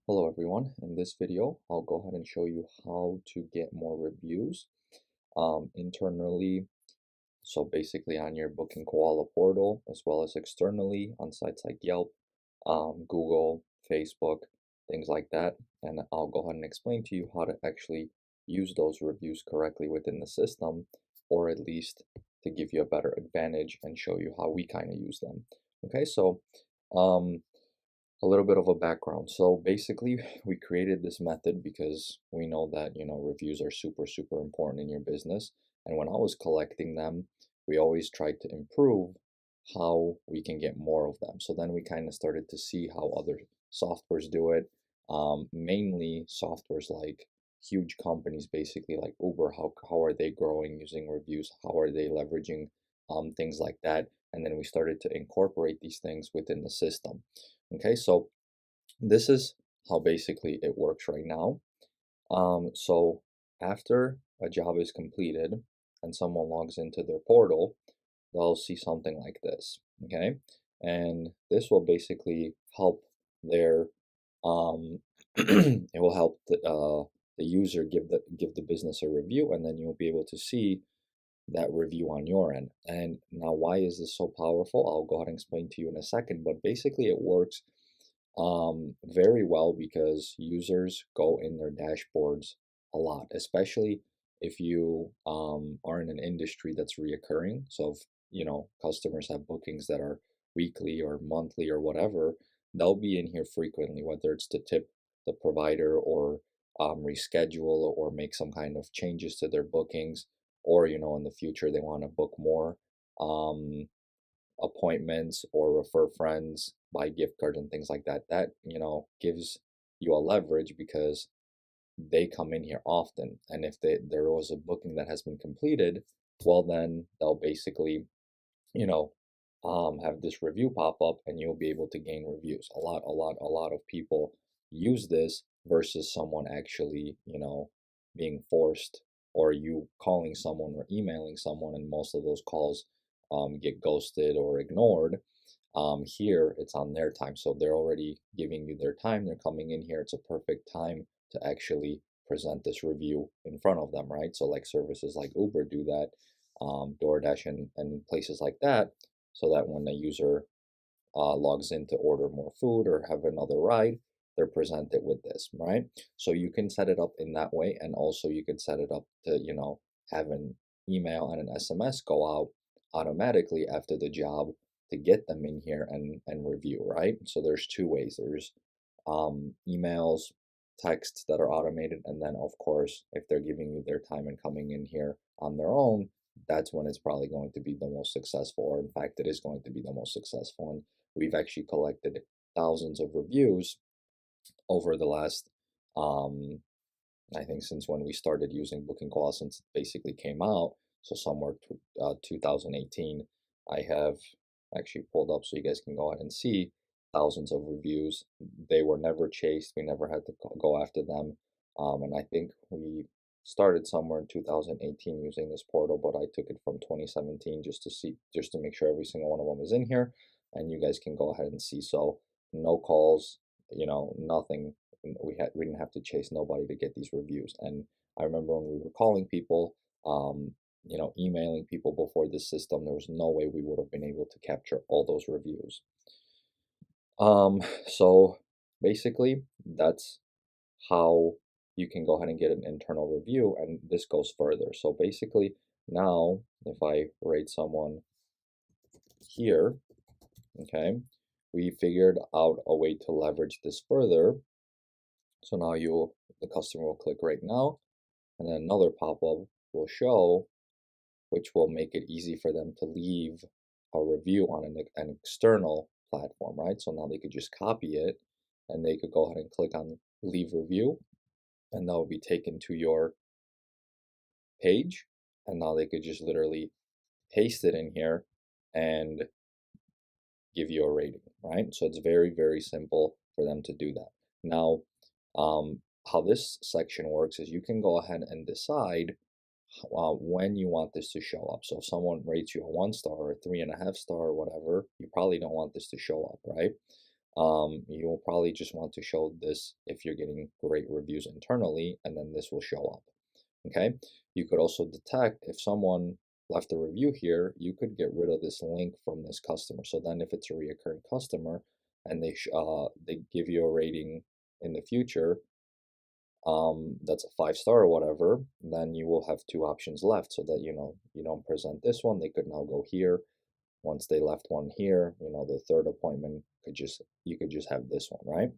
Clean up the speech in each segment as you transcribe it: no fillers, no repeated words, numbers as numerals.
Hello everyone. In this video, I'll go ahead and show you how to get more reviews internally. So basically on your Booking Koala portal, as well as externally on sites like Yelp, Google, Facebook, things like that. And I'll go ahead and explain to you how to actually use those reviews correctly within the system, or at least to give you a better advantage and show you how we kind of use them. Okay, so um, a little bit of a background. So basically, we created this method because we know that, reviews are super, super important in your business. And when I was collecting them, we always tried to improve how we can get more of them. So then we kind of started to see how other softwares do it. Mainly softwares like huge companies, basically like Uber, how are they growing using reviews? How are they leveraging things like that? And then we started to incorporate these things within the system. Okay, so this is how basically it works right now. So after a job is completed and someone logs into their portal, they'll see something like this. Okay, and this will basically help their it will help the user give the business a review, and then you'll be able to see that review on your end. And now, why is this so powerful? I'll go ahead and explain to you in a second, but basically it works very well because users go in their dashboards a lot, especially if you are in an industry that's reoccurring. So if customers have bookings that are weekly or monthly or whatever, they'll be in here frequently, whether it's to tip the provider or reschedule or make some kind of changes to their bookings, or in the future they want to book more. Um, Appointments or refer friends, buy gift cards and things like that. That, gives you a leverage because they come in here often. And if there was a booking that has been completed, well, then they'll basically, you know, have this review pop up and you'll be able to gain reviews. A lot of people use this versus someone actually, being forced, or you calling someone or emailing someone, and most of those calls get ghosted or ignored. Here it's on their time, so they're already giving you their time. They're coming in here. It's a perfect time to actually present this review in front of them, right? So like services like Uber do that, DoorDash and places like that, so that when the user logs in to order more food or have another ride, they're presented with this, right? So you can set it up in that way, and also you can set it up to, have an email and an SMS go out automatically after the job to get them in here and review, right? So there's two ways. There's emails, texts that are automated, and then of course, if they're giving you their time and coming in here on their own, that's when it's probably going to be the most successful, or in fact, it is going to be the most successful. And we've actually collected thousands of reviews over the last, um, I think, since when we started using Booking Call, since it basically came out. So somewhere to 2018, I have actually pulled up so you guys can go ahead and see thousands of reviews. They were never chased. We never had to go after them. And I think we started somewhere in 2018 using this portal, but I took it from 2017 just to make sure every single one of them is in here, and you guys can go ahead and see. So no calls, nothing. We didn't have to chase nobody to get these reviews. And I remember when we were calling people, emailing people before this system, there was no way we would have been able to capture all those reviews. So basically, that's how you can go ahead and get an internal review, and this goes further. So basically, now if I rate someone here, okay, we figured out a way to leverage this further. So now the customer will click right now, and then another pop-up will show, which will make it easy for them to leave a review on an external platform, right? So now they could just copy it, and they could go ahead and click on leave review, and that will be taken to your page. And now they could just literally paste it in here and give you a rating, right? So it's very, very simple for them to do that. Now, how this section works is you can go ahead and decide when you want this to show up. So if someone rates you a 1 star or a 3.5 star or whatever, you probably don't want this to show up, right? You'll probably just want to show this if you're getting great reviews internally, and then this will show up. Okay. You could also detect if someone left a review here, you could get rid of this link from this customer. So then if it's a reoccurring customer and they give you a rating in the future, that's a 5 star or whatever, then you will have two options left so that you don't present this one. They could now go here. Once they left one here, the third appointment you could just have this one, right?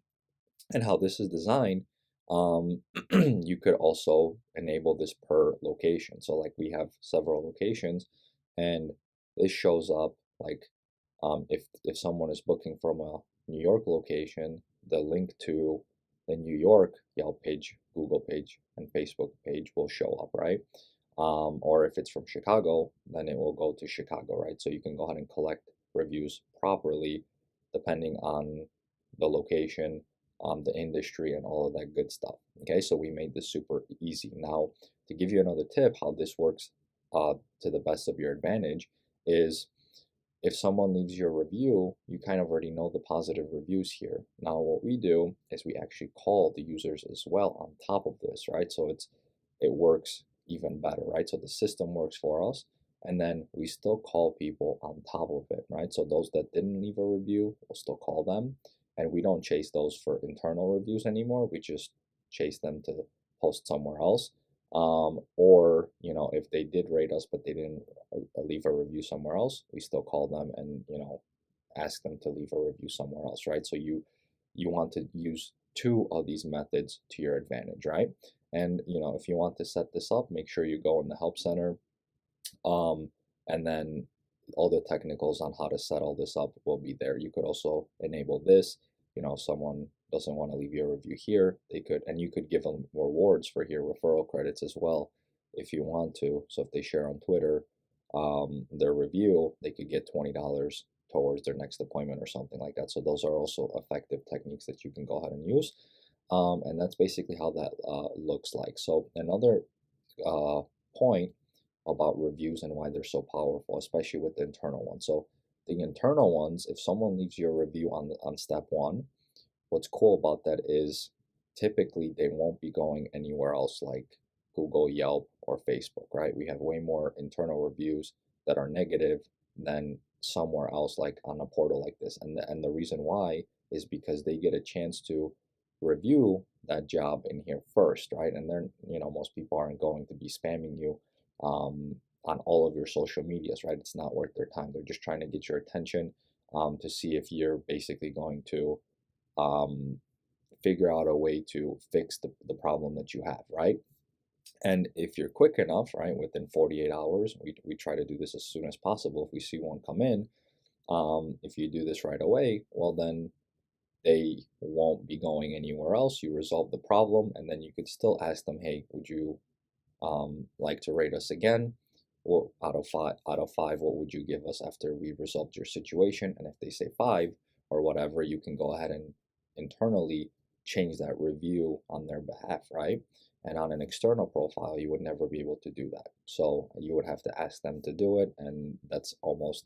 And how this is designed, you could also enable this per location. So like we have several locations, and this shows up like if someone is booking from a New York location, the link to the New York Yelp page, Google page, and Facebook page will show up, right? Or if it's from Chicago, then it will go to Chicago, right? So you can go ahead and collect reviews properly depending on the location, the industry, and all of that good stuff. Okay, so we made this super easy. Now, to give you another tip how this works to the best of your advantage is if someone leaves you a review, you kind of already know the positive reviews here. Now, what we do is we actually call the users as well on top of this, right? So it works even better, right? So the system works for us, and then we still call people on top of it, right? So those that didn't leave a review, we'll still call them, and we don't chase those for internal reviews anymore. We just chase them to post somewhere else. Or if they did rate us but they didn't leave a review somewhere else, we still call them and ask them to leave a review somewhere else, right? So you want to use two of these methods to your advantage, right? And if you want to set this up, make sure you go in the help center, um, and then all the technicals on how to set all this up will be there. You could also enable this. If someone doesn't want to leave you a review here, they could, and you could give them rewards for here, referral credits as well, if you want to. So if they share on Twitter their review, they could get $20 towards their next appointment or something like that. So those are also effective techniques that you can go ahead and use. And that's basically how that looks like. So another point about reviews and why they're so powerful, especially with the internal ones. So the internal ones, if someone leaves you a review on step one, what's cool about that is typically they won't be going anywhere else like Google, Yelp, or Facebook, right? We have way more internal reviews that are negative than somewhere else like on a portal like this. And the reason why is because they get a chance to review that job in here first, right? And they're, most people aren't going to be spamming you on all of your social medias, right? It's not worth their time. They're just trying to get your attention to see if you're basically going to um, figure out a way to fix the problem that you have, right? And if you're quick enough, right, within 48 hours, we try to do this as soon as possible. If we see one come in, if you do this right away, well, then they won't be going anywhere else. You resolve the problem, and then you could still ask them, hey, would you like to rate us again? Well, out of five, what would you give us after we resolved your situation? And if they say 5 or whatever, you can go ahead and internally change that review on their behalf, right? And on an external profile, you would never be able to do that. So you would have to ask them to do it, and that's almost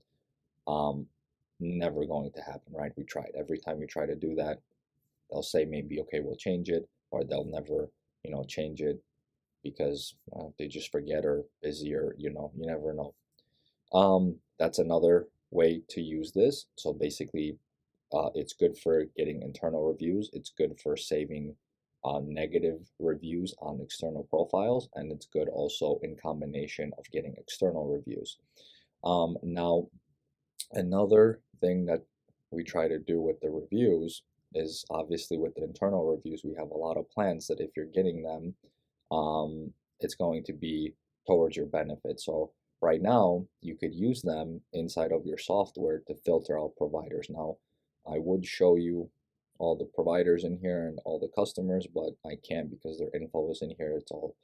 um, never going to happen, right? We tried. Every time we try to do that, they'll say maybe, okay, we'll change it, or they'll never, change it because they just forget or busy, or you never know. That's another way to use this. So basically, it's good for getting internal reviews. It's good for saving negative reviews on external profiles, and it's good also in combination of getting external reviews. Now, another thing that we try to do with the reviews is obviously with the internal reviews, we have a lot of plans that if you're getting them, it's going to be towards your benefit. So right now, you could use them inside of your software to filter out providers. Now, I would show you all the providers in here and all the customers, but I can't because their info is in here. It's all,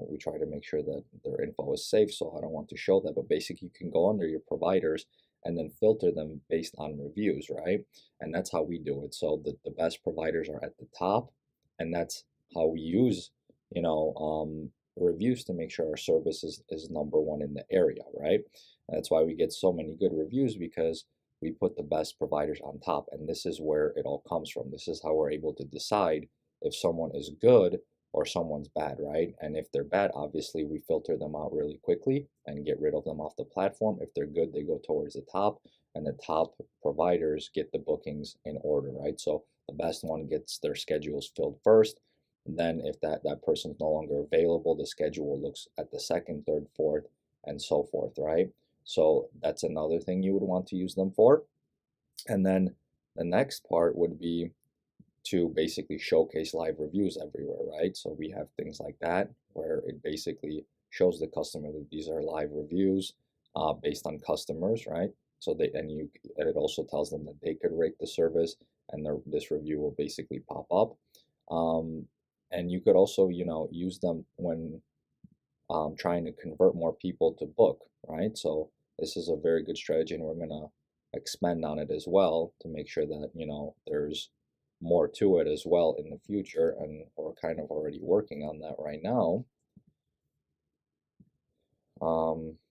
we try to make sure that their info is safe, so I don't want to show that. But basically, you can go under your providers and then filter them based on reviews, right? And that's how we do it. So the best providers are at the top, and that's how we use reviews to make sure our service is number one in the area, right? And that's why we get so many good reviews, because we put the best providers on top, and this is where it all comes from. This is how we're able to decide if someone is good or someone's bad, right? And if they're bad, obviously we filter them out really quickly and get rid of them off the platform. If they're good, they go towards the top, and the top providers get the bookings in order, right? So the best one gets their schedules filled first. Then if that person's no longer available, the schedule looks at the second, third, fourth, and so forth, right? So that's another thing you would want to use them for. And then the next part would be to basically showcase live reviews everywhere, right? So we have things like that where it basically shows the customer that these are live reviews based on customers, right? So and it also tells them that they could rate the service, and this review will basically pop up. Um, and you could also, use them when trying to convert more people to book, right? So this is a very good strategy, and we're gonna expand on it as well to make sure that there's more to it as well in the future, and we're kind of already working on that right now.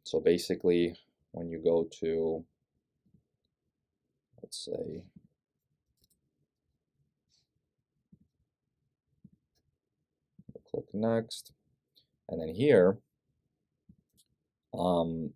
So basically, when you go to, let's say, click next, and then here, um,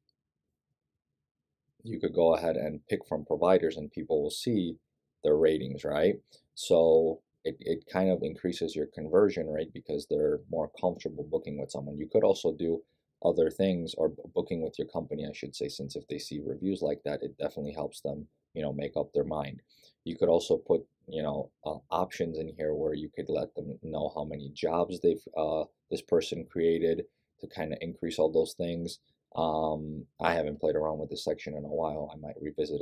you could go ahead and pick from providers, and people will see their ratings, right? So it kind of increases your conversion rate because they're more comfortable booking with someone. You could also do other things, or booking with your company, I should say, since if they see reviews like that, it definitely helps them, make up their mind. You could also put, options in here where you could let them know how many jobs this person created to kind of increase all those things. I haven't played around with this section in a while. I might revisit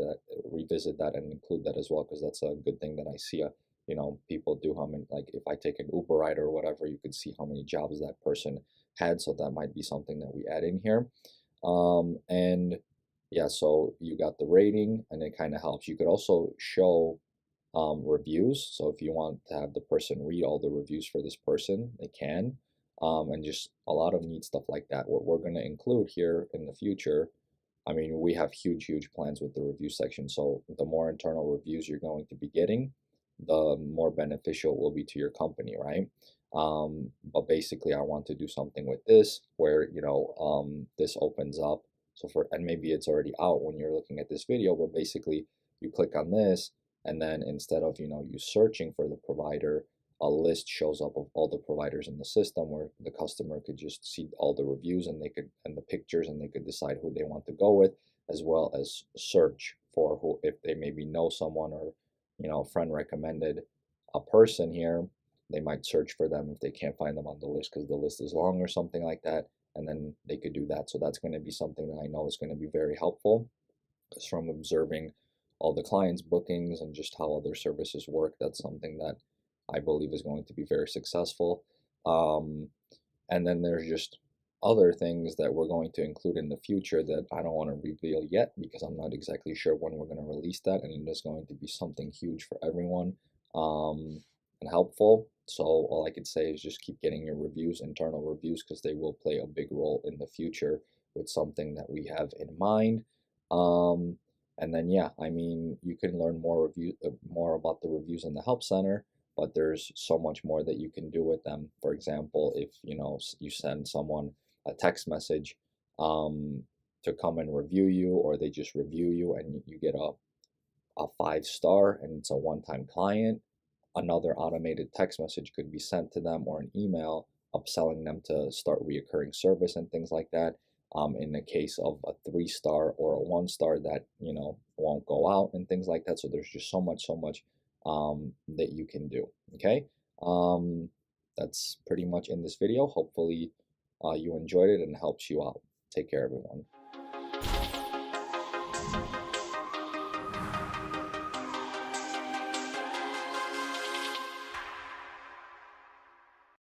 that and include that as well, because that's a good thing that I see. People do how many, like if I take an Uber ride or whatever, you could see how many jobs that person had. So that might be something that we add in here. And yeah, so you got the rating, and it kind of helps. You could also show reviews. So if you want to have the person read all the reviews for this person, they can. And just a lot of neat stuff like that. What we're going to include here in the future, I mean, we have huge plans with the review section. So the more internal reviews you're going to be getting, the more beneficial it will be to your company, right? But basically, I want to do something with this where, this opens up. So and maybe it's already out when you're looking at this video, but basically you click on this, and then instead of, you searching for the provider, a list shows up of all the providers in the system where the customer could just see all the reviews, and the pictures, and they could decide who they want to go with, as well as search for who, if they maybe know someone, or a friend recommended a person here, they might search for them if they can't find them on the list because the list is long or something like that, and then they could do that. So that's going to be something that I know is going to be very helpful, because from observing all the clients' bookings and just how other services work, that's something that I believe is going to be very successful. Um, and then there's just other things that we're going to include in the future that I don't want to reveal yet, because I'm not exactly sure when we're going to release that, and it is going to be something huge for everyone, and helpful. So all I could say is just keep getting your reviews, internal reviews, because they will play a big role in the future with something that we have in mind. Um, and then yeah, I mean, you can learn more about the reviews in the help center, but there's so much more that you can do with them. For example, if you send someone a text message um, to come and review you, or they just review you and you get a 5-star and it's a one-time client, another automated text message could be sent to them, or an email upselling them to start reoccurring service and things like that. In the case of a 3-star or a 1-star, that won't go out and things like that. So there's just so much that you can do. Okay, that's pretty much in this video. Hopefully you enjoyed it and helps you out. Take care, everyone.